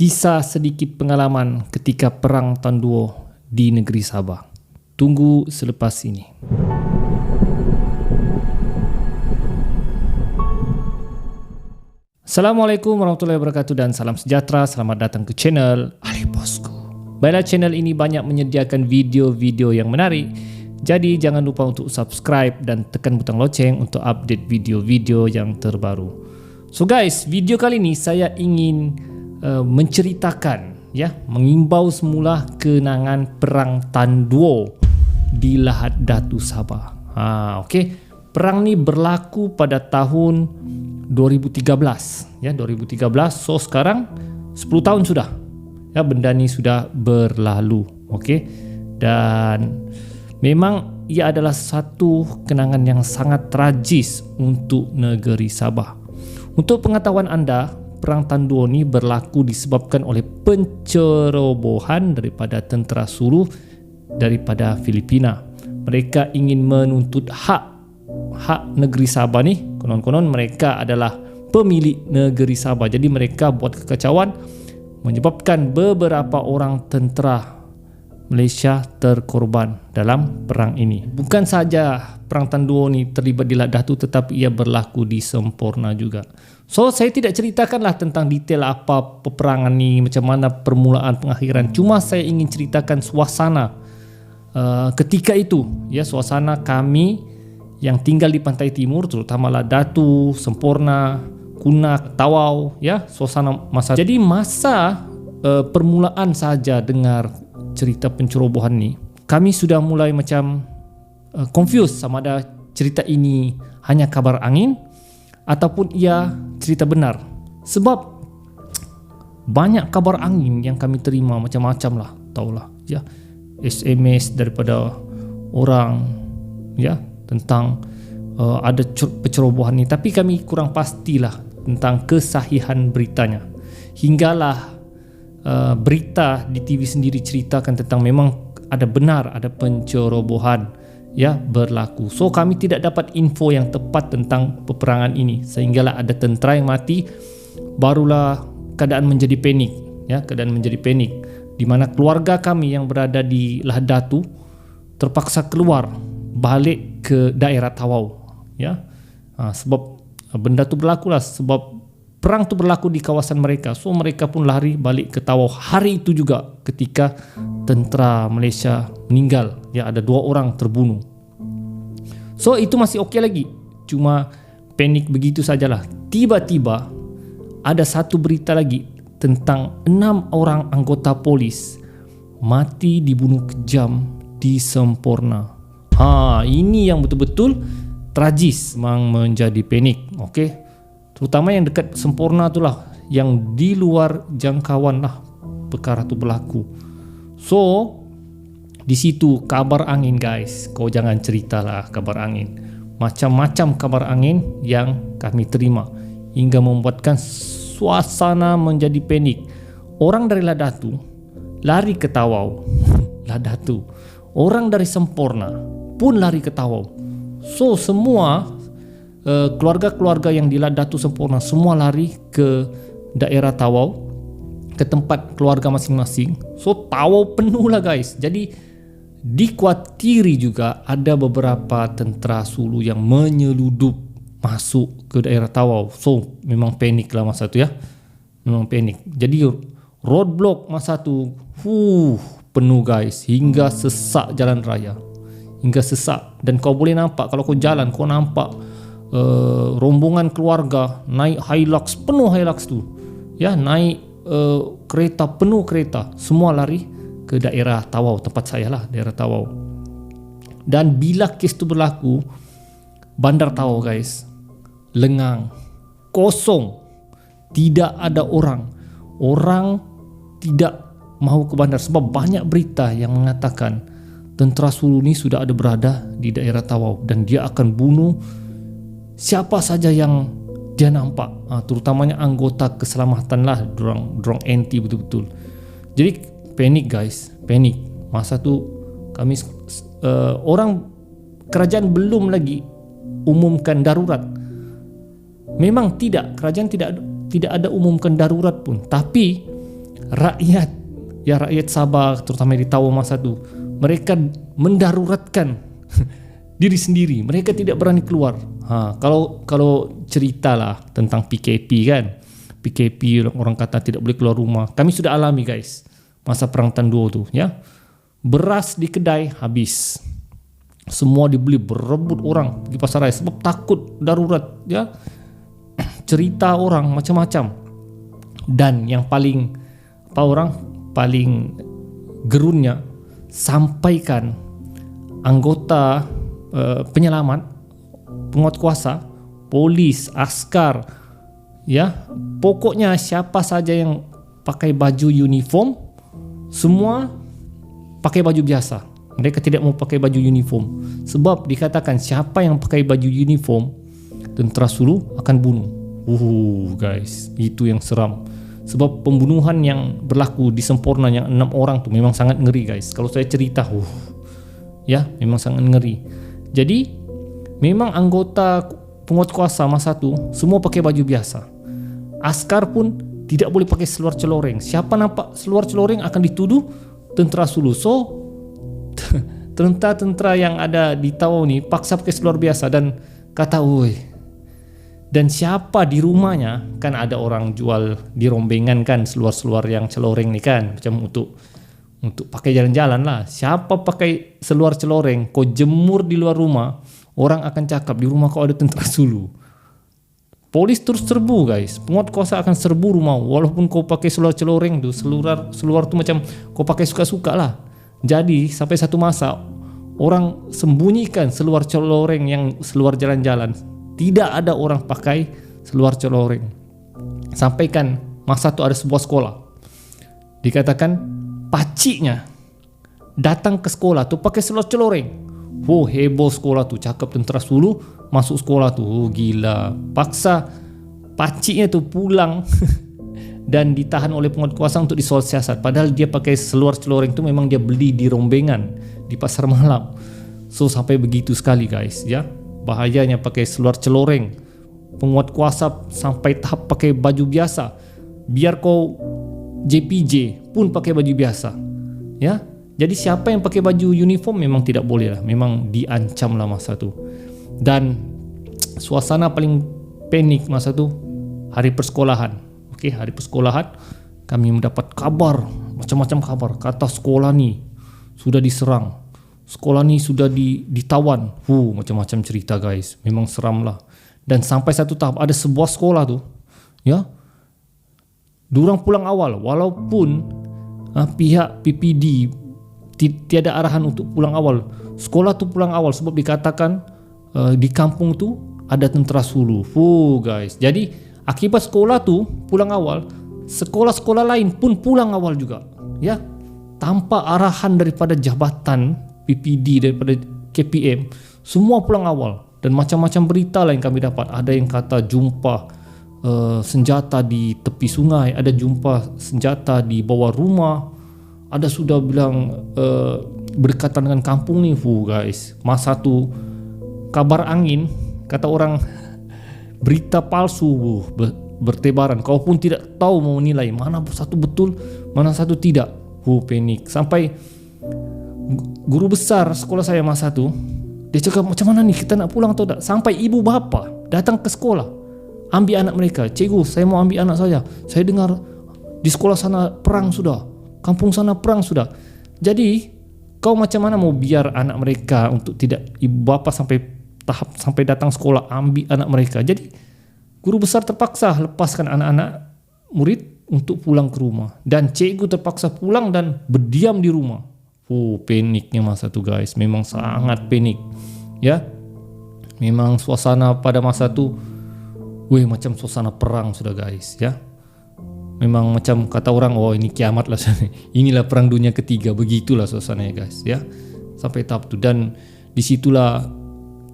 Kisah sedikit pengalaman ketika Perang Tan Duo di negeri Sabah. Tunggu selepas ini. Assalamualaikum warahmatullahi wabarakatuh dan salam sejahtera. Selamat datang ke channel Ali Bosku. Baiklah, channel ini banyak menyediakan video-video yang menarik. Jadi jangan lupa untuk subscribe dan tekan butang loceng untuk update video-video yang terbaru. So guys, video kali ini saya ingin menceritakan, mengimbau semula kenangan Perang Tan Duo di Lahad Datu Sabah. Perang ni berlaku pada tahun 2013, 2013. So sekarang 10 tahun sudah. Benda ni sudah berlalu. Dan memang ia adalah satu kenangan yang sangat tragis untuk negeri Sabah. Untuk pengetahuan anda, Perang Tan Duo ni berlaku disebabkan oleh pencerobohan daripada tentera Sulu daripada Filipina. Mereka ingin menuntut hak negeri Sabah ni. Konon-konon mereka adalah pemilik negeri Sabah. Jadi mereka buat kekacauan menyebabkan beberapa orang tentera Malaysia terkorban dalam perang ini. Bukan saja Perang Tan Duo ni terlibat di Lahad Datu, tetapi ia berlaku di Semporna juga. So saya tidak ceritakanlah tentang detail apa peperangan ni, macam mana permulaan pengakhiran. Cuma saya ingin ceritakan suasana ketika itu, suasana kami yang tinggal di pantai timur, terutama Lahad Datu, Semporna, Kunak, Tawau, suasana masa. Jadi masa permulaan saja dengar cerita pencerobohan ni, kami sudah mulai macam confused sama ada cerita ini hanya kabar angin ataupun ia cerita benar. Sebab banyak kabar angin yang kami terima, macam-macam lah, tahulah, SMS daripada orang, tentang ada pencerobohan ni, tapi kami kurang pastilah tentang kesahihan beritanya. Hinggalah berita di TV sendiri ceritakan tentang memang ada benar ada pencerobohan berlaku. So kami tidak dapat info yang tepat tentang peperangan ini, sehinggalah ada tentera yang mati. Barulah keadaan menjadi panik, keadaan menjadi panik, di mana keluarga kami yang berada di Lahad Datu terpaksa keluar balik ke daerah Tawau, sebab benda tu berlaku lah, sebab perang tu berlaku di kawasan mereka. So mereka pun lari balik ke Tawau. Hari itu juga ketika tentera Malaysia meninggal, ada 2 orang terbunuh. So itu masih okey lagi, cuma panik begitu sajalah. Tiba-tiba ada satu berita lagi tentang 6 orang anggota polis mati dibunuh kejam di Semporna. Ini yang betul-betul tragis, memang menjadi panik. Terutama yang dekat Semporna itulah, yang di luar jangkauan lah perkara tu berlaku. So di situ kabar angin guys, kau jangan ceritalah kabar angin. Macam-macam kabar angin yang kami terima hingga membuatkan suasana menjadi panik. Orang dari Lahad Datu lari ke Tawau, Lahad Datu. Orang dari Semporna pun lari ke Tawau. So semua keluarga-keluarga yang di Lahad Datu, Semporna semua lari ke daerah Tawau, ke tempat keluarga masing-masing. So Tawau penuh lah guys. Jadi dikuatiri juga ada beberapa tentera Sulu yang menyeludup masuk ke daerah Tawau. So memang panik lah masa tu, memang panik. Jadi roadblock masa tu penuh guys, hingga sesak jalan raya, hingga sesak. Dan kau boleh nampak, kalau kau jalan kau nampak rombongan keluarga naik Hilux, penuh Hilux tu, naik kereta, penuh kereta, semua lari ke daerah Tawau, tempat saya lah, daerah Tawau. Dan bila kes tu berlaku, bandar Tawau guys lengang, kosong, tidak ada orang tidak mahu ke bandar, sebab banyak berita yang mengatakan tentera Sulu ni sudah ada berada di daerah Tawau dan dia akan bunuh siapa saja yang dia nampak, terutamanya anggota keselamatan lah, dorang anti betul-betul. Jadi panik guys, panik. Masa tu kami orang kerajaan belum lagi umumkan darurat. Memang tidak, kerajaan tidak ada umumkan darurat pun, tapi rakyat, ya rakyat Sabah terutama di Tawau masa itu, mereka mendaruratkan diri sendiri. Mereka tidak berani keluar. Kalau ceritalah tentang PKP kan, PKP orang kata tidak boleh keluar rumah. Kami sudah alami guys masa perang Tan Duo tu ya. Beras di kedai habis. Semua dibeli, berebut orang di pasaraya sebab takut darurat ya. Cerita orang macam-macam. Dan yang paling paling gerunnya, sampaikan anggota penyelamat, penguat kuasa, polis, askar ya, pokoknya siapa saja yang pakai baju uniform semua pakai baju biasa. Mereka tidak mau pakai baju uniform sebab dikatakan siapa yang pakai baju uniform tentera Sulu akan bunuh. Guys, itu yang seram. Sebab pembunuhan yang berlaku di Semporna yang 6 orang tu memang sangat ngeri guys. Kalau saya cerita, ya memang sangat ngeri. Jadi memang anggota penguat kuasa masa tu semua pakai baju biasa. Askar pun tidak boleh pakai seluar celoreng. Siapa nampak seluar celoreng akan dituduh tentera Sulu. So tentera-tentera yang ada di Tawau ni paksa pakai seluar biasa dan kata, dan siapa di rumahnya, kan ada orang jual di rombengan kan seluar-seluar yang celoreng ni kan, macam untuk pakai jalan-jalan lah. Siapa pakai seluar celoreng, kau jemur di luar rumah, orang akan cakap di rumah kau ada tentera Sulu. Polis terus serbu guys, penguat kuasa akan serbu rumah walaupun kau pakai seluar celoreng tu, seluar tu macam kau pakai suka-suka lah. Jadi sampai satu masa orang sembunyikan seluar celoreng yang seluar jalan-jalan. Tidak ada orang pakai seluar celoreng. Sampaikan masa tu ada sebuah sekolah, dikatakan pakciknya datang ke sekolah tu pakai seluar celoreng. Heboh sekolah tu, cakap tentera Sulu masuk sekolah tu. Gila, paksa pakciknya tu pulang dan ditahan oleh penguat kuasa untuk disoal siasat. Padahal dia pakai seluar celoreng tu memang dia beli di rombengan di pasar malam. So sampai begitu sekali guys ya, bahayanya pakai seluar celoreng. Penguat kuasa sampai tahap pakai baju biasa. Biar kau JPJ pun pakai baju biasa ya. Jadi siapa yang pakai baju uniform memang tidak boleh lah, memang diancam lah masa tu. Dan suasana paling panik masa tu hari persekolahan. Hari persekolahan kami mendapat kabar, macam-macam kabar. Kata sekolah ni sudah diserang, sekolah ni sudah ditawan. Macam-macam cerita guys, memang seram lah. Dan sampai satu tahap ada sebuah sekolah tu ya, diorang pulang awal walaupun pihak PPD tiada arahan untuk pulang awal. Sekolah tu pulang awal sebab dikatakan di kampung tu ada tentera Sulu. Guys, jadi akibat sekolah tu pulang awal, sekolah-sekolah lain pun pulang awal juga ya, tanpa arahan daripada jabatan PPD, daripada KPM, semua pulang awal. Dan macam-macam berita lah yang kami dapat. Ada yang kata jumpa senjata di tepi sungai, ada jumpa senjata di bawah rumah, ada sudah bilang berdekatan dengan kampung ni. Guys, masa tu kabar angin, kata orang, berita palsu bertebaran. Kau pun tidak tahu mau nilai mana satu betul, mana satu tidak. Panik. Sampai guru besar sekolah saya masa tu, dia cakap macam mana ni, kita nak pulang atau tak? Sampai ibu bapa datang ke sekolah ambil anak mereka. Cikgu, saya mau ambil anak saya. Saya dengar di sekolah sana perang sudah, kampung sana perang sudah. Jadi kau macam mana mau biar anak mereka untuk tidak, ibu bapa sampai tahap sampai datang sekolah ambil anak mereka. Jadi guru besar terpaksa lepaskan anak-anak murid untuk pulang ke rumah, dan cikgu terpaksa pulang dan berdiam di rumah. Paniknya masa tu guys, memang sangat panik ya. Memang suasana pada masa tu macam suasana perang sudah guys ya. Memang macam kata orang, ini kiamat lah. Inilah perang dunia ketiga, begitulah suasananya guys ya. Sampai tahap tu, dan disitulah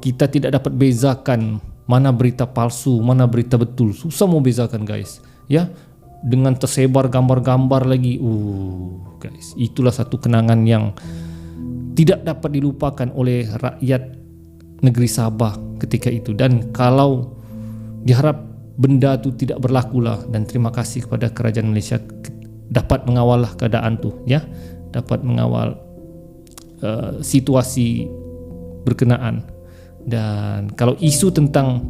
kita tidak dapat bezakan mana berita palsu, mana berita betul. Susah mau bezakan guys ya. Dengan tersebar gambar-gambar lagi. Guys, itulah satu kenangan yang tidak dapat dilupakan oleh rakyat negeri Sabah ketika itu. Dan kalau diharap benda itu tidak berlaku lah. Dan terima kasih kepada kerajaan Malaysia dapat mengawal keadaan tu, ya, dapat mengawal situasi berkenaan. Dan kalau isu tentang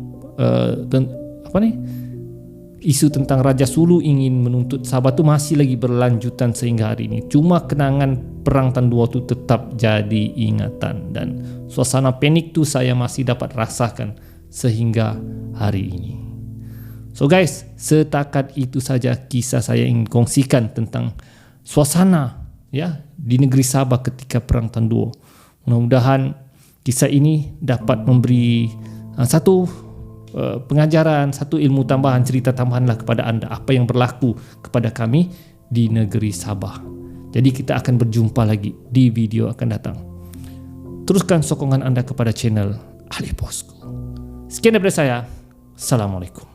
isu tentang Raja Sulu ingin menuntut Sabah tu masih lagi berlanjutan sehingga hari ini. Cuma kenangan Perang Tan Dua tu tetap jadi ingatan, dan suasana panik tu saya masih dapat rasakan sehingga hari ini. So guys, setakat itu saja kisah saya ingin kongsikan tentang suasana, ya, di negeri Sabah ketika Perang Tan Dua. Mudah-mudahan kisah ini dapat memberi satu pengajaran, satu ilmu tambahan, cerita tambahanlah kepada anda apa yang berlaku kepada kami di negeri Sabah. Jadi kita akan berjumpa lagi di video akan datang. Teruskan sokongan anda kepada channel Ahli Bosku. Sekian daripada saya. Assalamualaikum.